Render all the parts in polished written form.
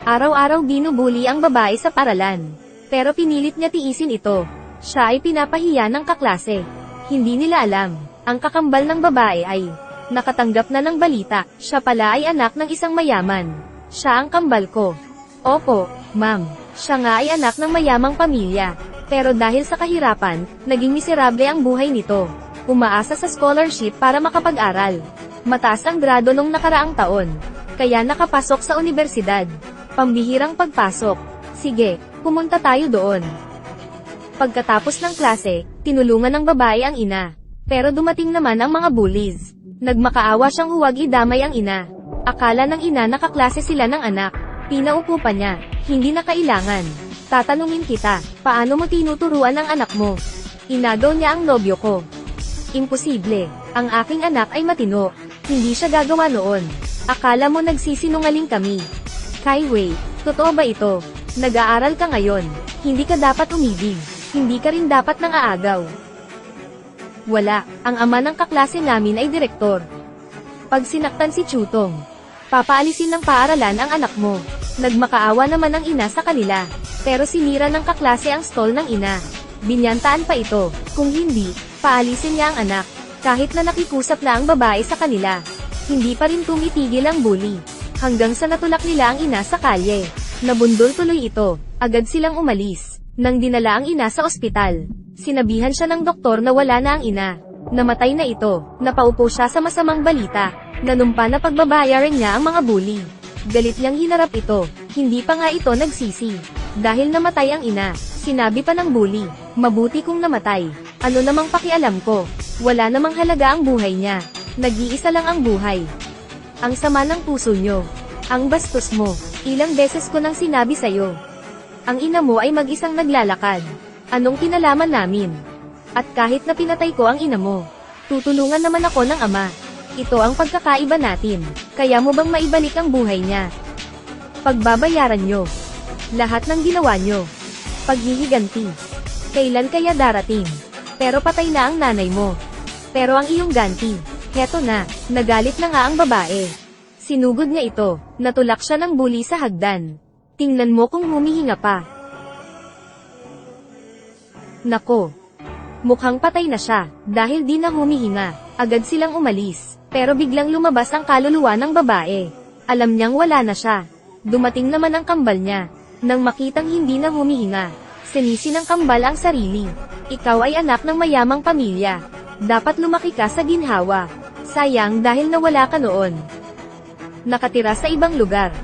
Araw-araw binubuli ang babae sa paaralan. Pero pinilit niya tiisin ito. Siya ay pinapahiya ng kaklase. Hindi nila alam, ang kakambal ng babae ay nakatanggap na ng balita. Siya pala ay anak ng isang mayaman. Siya ang kambal ko. Opo, ma'am. Siya nga ay anak ng mayamang pamilya. Pero dahil sa kahirapan, naging miserable ang buhay nito. Umaasa sa scholarship para makapag-aral. Mataas ang grado nung nakaraang taon. Kaya nakapasok sa universidad. Pambihirang pagpasok. Sige, pumunta tayo doon. Pagkatapos ng klase, tinulungan ng babae ang ina. Pero dumating naman ang mga bullies. Nagmakaawa siyang huwag idamay ang ina. Akala ng ina nakaklase sila ng anak. Pinaupo pa niya, hindi na kailangan. Tatanungin kita, paano mo tinuturuan ang anak mo? Inagaw niya ang nobyo ko. Imposible, ang aking anak ay matino. Hindi siya gagawa noon. Akala mo nagsisinungaling kami. Kaiwei, totoo ba ito? Nag-aaral ka ngayon, hindi ka dapat umibig, hindi ka rin dapat nang aagaw. Wala, ang ama ng kaklase namin ay direktor. Pag sinaktan si Chutong, papaalisin ng paaralan ang anak mo. Nagmakaawa naman ang ina sa kanila, pero sinira ng kaklase ang stall ng ina. Binyantaan pa ito, kung hindi, paalisin niya ang anak. Kahit na nakikusap na ang babae sa kanila, hindi pa rin tumitigil ang bully. Hanggang sa natulak nila ang ina sa kalye. Nabundol tuloy ito. Agad silang umalis. Nang dinala ang ina sa ospital, sinabihan siya ng doktor na wala na ang ina. Namatay na ito. Napaupo siya sa masamang balita. Nanumpa na pagbabayaran niya ang mga bully. Galit niyang hinarap ito. Hindi pa nga ito nagsisi. Dahil namatay ang ina, sinabi pa ng bully, mabuti kung namatay. Ano namang pakialam ko? Wala namang halaga ang buhay niya. Nag-iisa lang ang buhay. Ang sama ng puso nyo. Ang bastos mo. Ilang beses ko nang sinabi sa'yo. Ang ina mo ay mag-isang naglalakad. Anong kinalaman namin? At kahit na pinatay ko ang ina mo, tutulungan naman ako ng ama. Ito ang pagkakaiba natin. Kaya mo bang maibalik ang buhay niya? Pagbabayaran nyo. Lahat ng ginawa nyo. Paghihiganti. Kailan kaya darating? Pero patay na ang nanay mo. Pero ang iyong ganti, heto na, nagalit na nga ang babae. Sinugod niya ito, natulak siya ng bully sa hagdan. Tingnan mo kung humihinga pa. Nako. Mukhang patay na siya, dahil di na humihinga. Agad silang umalis, pero biglang lumabas ang kaluluwa ng babae. Alam niyang wala na siya. Dumating naman ang kambal niya. Nang makitang hindi na humihinga, sinisi ng kambal ang sarili. Ikaw ay anak ng mayamang pamilya. Dapat lumaki ka sa ginhawa. Sayang dahil nawala ka noon. Nakatira sa ibang lugar.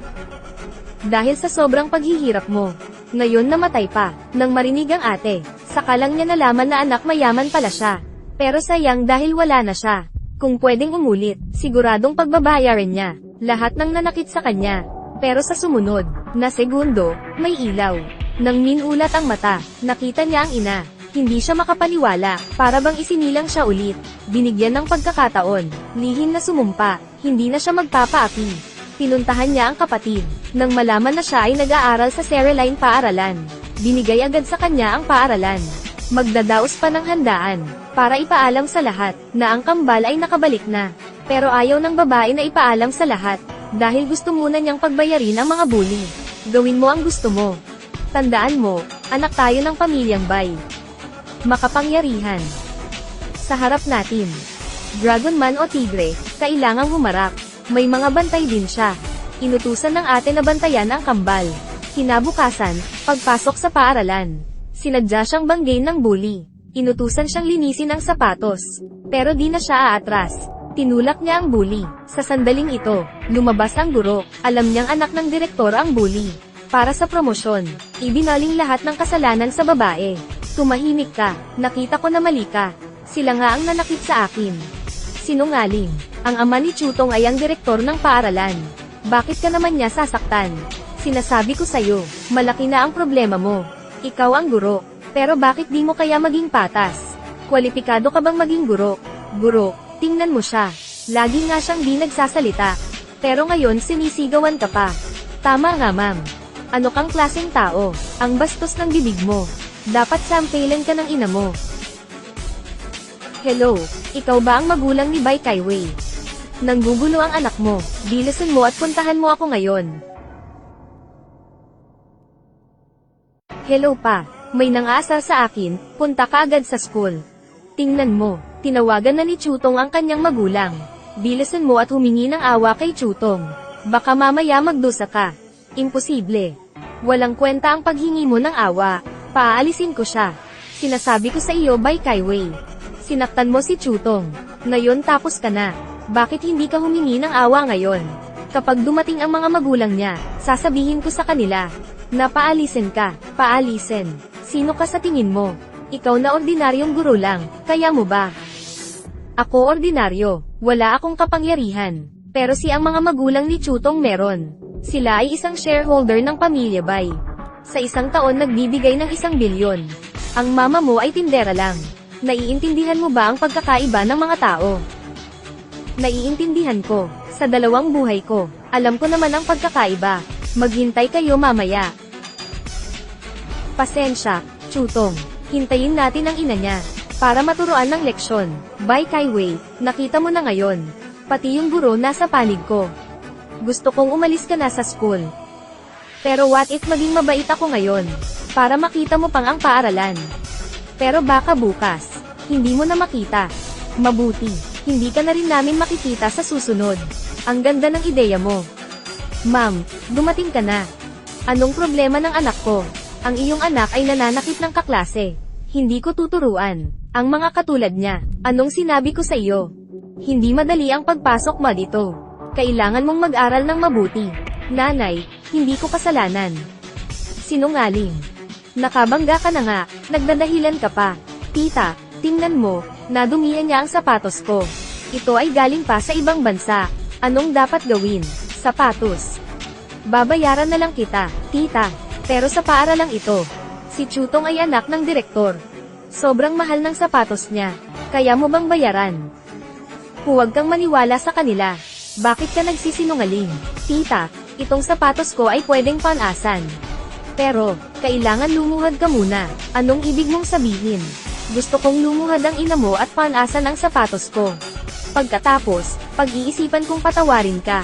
Dahil sa sobrang paghihirap mo. Ngayon namatay pa. Nang marinig ang ate, saka lang niya nalaman na anak mayaman pala siya. Pero sayang dahil wala na siya. Kung pwedeng umulit, siguradong pagbabayaran niya lahat ng nanakit sa kanya. Pero sa sumunod na segundo, may ilaw. Nang minulat ang mata, nakita niya ang ina. Hindi siya makapaniwala, para bang isinilang siya ulit. Binigyan ng pagkakataon, lihim na sumumpa, hindi na siya magpapaapi. Pinuntahan niya ang kapatid. Nang malaman na siya ay nag-aaral sa Saraline paaralan, binigay agad sa kanya ang paaralan. Magdadaos pa ng handaan, para ipaalam sa lahat, na ang kambal ay nakabalik na. Pero ayaw ng babae na ipaalam sa lahat, dahil gusto muna niyang pagbayarin ang mga bully. Gawin mo ang gusto mo. Tandaan mo, anak tayo ng pamilyang Bay. Makapangyarihan. Sa harap natin. Dragon Man o tigre, kailangang humarap. May mga bantay din siya. Inutusan ng ate na bantayan ang kambal. Kinabukasan, pagpasok sa paaralan, sinadya siyang banggain ng bully. Inutusan siyang linisin ang sapatos. Pero di na siya aatras. Tinulak niya ang bully. Sa sandaling ito, lumabas ang guro. Alam niyang anak ng direktor ang bully. Para sa promosyon, ibinaling lahat ng kasalanan sa babae. Tumahimik ka, nakita ko na mali ka. Sila nga ang nanakit sa akin. Sinungaling. Ang ama ni Chutong ay ang direktor ng paaralan. Bakit ka naman niya sasaktan? Sinasabi ko sa'yo, malaki na ang problema mo. Ikaw ang guro. Pero bakit di mo kaya maging patas? Kwalipikado ka bang maging guro? Guro, tingnan mo siya. Lagi nga siyang di nagsasalita. Pero ngayon sinisigawan ka pa. Tama nga ma'am. Ano kang klaseng tao? Ang bastos ng bibig mo. Dapat sampailan ka ng ina mo. Hello, ikaw ba ang magulang ni Bai Kaiwei? Nanggugulo ang anak mo, bilisan mo at puntahan mo ako ngayon. Hello pa. May nangaasar sa akin, punta ka agad sa school. Tingnan mo, tinawagan na ni Chutong ang kanyang magulang. Bilisan mo at humingi ng awa kay Chutong. Baka mamaya magdusa ka. Imposible. Walang kwenta ang paghingi mo ng awa. Paaalisin ko siya. Sinasabi ko sa iyo by Kaiwei. Sinaktan mo si Chutong. Ngayon tapos ka na. Bakit hindi ka humingi ng awa ngayon? Kapag dumating ang mga magulang niya, sasabihin ko sa kanila, na paalisin ka, paalisin. Sino ka sa tingin mo? Ikaw na ordinaryong guro lang, kaya mo ba? Ako ordinaryo, wala akong kapangyarihan. Pero si ang mga magulang ni Chutong meron. Sila ay isang shareholder ng pamilya Bai. Sa isang taon nagbibigay ng 1 bilyon. Ang mama mo ay tindera lang. Naiintindihan mo ba ang pagkakaiba ng mga tao? Naiintindihan ko. Sa 2 buhay ko, alam ko naman ang pagkakaiba. Maghintay kayo mamaya. Pasensya, Chutong. Hintayin natin ang ina niya. Para maturuan ng leksyon. By Kaiwei, nakita mo na ngayon. Pati yung guro nasa panig ko. Gusto kong umalis ka na sa school. Pero what if maging mabait ako ngayon? Para makita mo pang ang paaralan. Pero baka bukas, hindi mo na makita. Mabuti, hindi ka na rin namin makikita sa susunod. Ang ganda ng ideya mo. Ma'am, dumating ka na. Anong problema ng anak ko? Ang iyong anak ay nananakit ng kaklase. Hindi ko tuturuan. Ang mga katulad niya. Anong sinabi ko sa iyo? Hindi madali ang pagpasok mo dito. Kailangan mong mag-aral ng mabuti. Nanay, hindi ko kasalanan. Sinungaling. Nakabangga ka na nga, nagdadahilan ka pa. Tita, tingnan mo, nadumihan niya ang sapatos ko. Ito ay galing pa sa ibang bansa. Anong dapat gawin? Sapatos. Babayaran na lang kita, tita. Pero sa paaralang ito, si Chutong ay anak ng direktor. Sobrang mahal ng sapatos niya. Kaya mo bang bayaran? Huwag kang maniwala sa kanila. Bakit ka nagsisinungaling? Tita, itong sapatos ko ay pwedeng panasan. Pero, kailangan lumuhad ka muna. Anong ibig mong sabihin? Gusto kong lumuhad ang ina mo at panasan ang sapatos ko. Pagkatapos, pag-iisipan kong patawarin ka.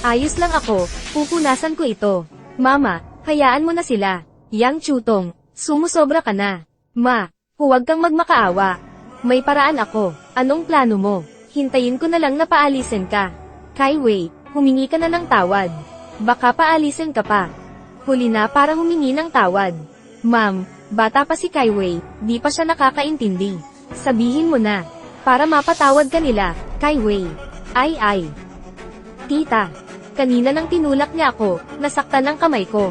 Ayos lang ako, pupunasan ko ito. Mama, hayaan mo na sila. Yang Chutong, sumusobra ka na. Ma, huwag kang magmakaawa. May paraan ako. Anong plano mo? Hintayin ko na lang na paalisin ka. Kaiwei, humingi ka na ng tawad. Baka paalisin ka pa. Huli na para humingi ng tawad. Ma'am, bata pa si Kaiwei, di pa siya nakakaintindi. Sabihin mo na. Para mapatawad ka nila, Kaiwei. Ay. Tita, kanina nang tinulak niya ako, nasaktan ang kamay ko.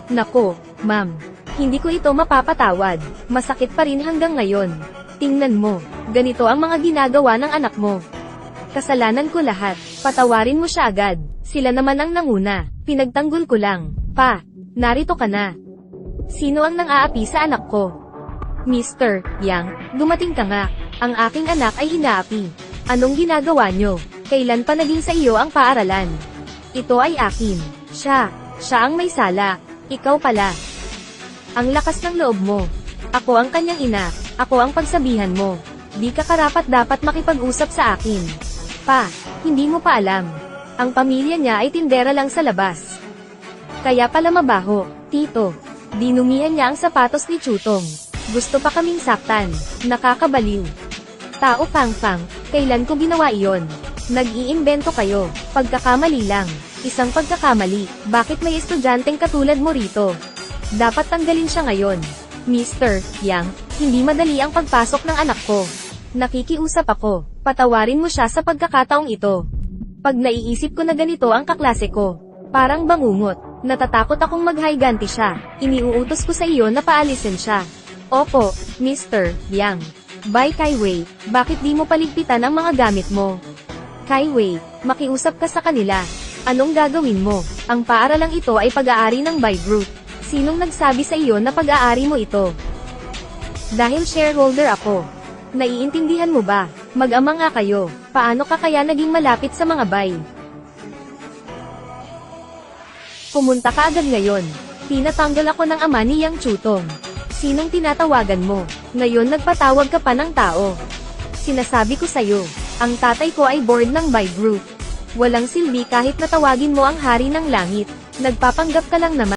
Nako, ma'am, hindi ko ito mapapatawad. Masakit pa rin hanggang ngayon. Tingnan mo, ganito ang mga ginagawa ng anak mo. Kasalanan ko lahat, patawarin mo siya agad. Sila naman ang nanguna, pinagtanggol ko lang. Pa, narito ka na. Sino ang nang-aapi sa anak ko? Mr. Yang, dumating ka nga. Ang aking anak ay hinaapi. Anong ginagawa nyo? Kailan pa naging sa iyo ang paaralan? Ito ay akin. Siya ang may sala. Ikaw pala. Ang lakas ng loob mo. Ako ang kanyang ina. Ako ang pagsabihan mo. Di ka karapat dapat makipag-usap sa akin. Pa, hindi mo pa alam. Ang pamilya niya ay tindera lang sa labas. Kaya pala mabaho, tito. Dinumihan niya ang sapatos ni Chutong. Gusto pa kaming saktan. Nakakabaliw. Tao pang-pang, kailan ko ginawa iyon? Nag-iimbento kayo. Pagkakamali lang. Isang pagkakamali. Bakit may estudyanteng katulad mo rito? Dapat tanggalin siya ngayon. Mr. Yang, hindi madali ang pagpasok ng anak ko. Nakikiusap ako. Patawarin mo siya sa pagkakataong ito. Pag naiisip ko na ganito ang kaklase ko, parang bangungot. Natatakot akong maghayganti siya. Iniuutos ko sa iyo na paalisin siya. Opo, Mr. Yang. By Kaiwei, bakit di mo paligpitan ang mga gamit mo? Kaiwei, makiusap ka sa kanila. Anong gagawin mo? Ang paaralang ito ay pag-aari ng Bai Group. Sinong nagsabi sa iyo na pag-aari mo ito? Dahil shareholder ako. Naiintindihan mo ba? Mag-ama nga kayo. Paano ka kaya naging malapit sa mga Bai? Pumunta ka agad ngayon. Tinatanggal ako ng ama ni Yang Chutong. Sinong tinatawagan mo? Ngayon nagpatawag ka pa ng tao. Sinasabi ko sa'yo, ang tatay ko ay board ng Bai Group. Walang silbi kahit natawagin mo ang hari ng langit. Nagpapanggap ka lang naman.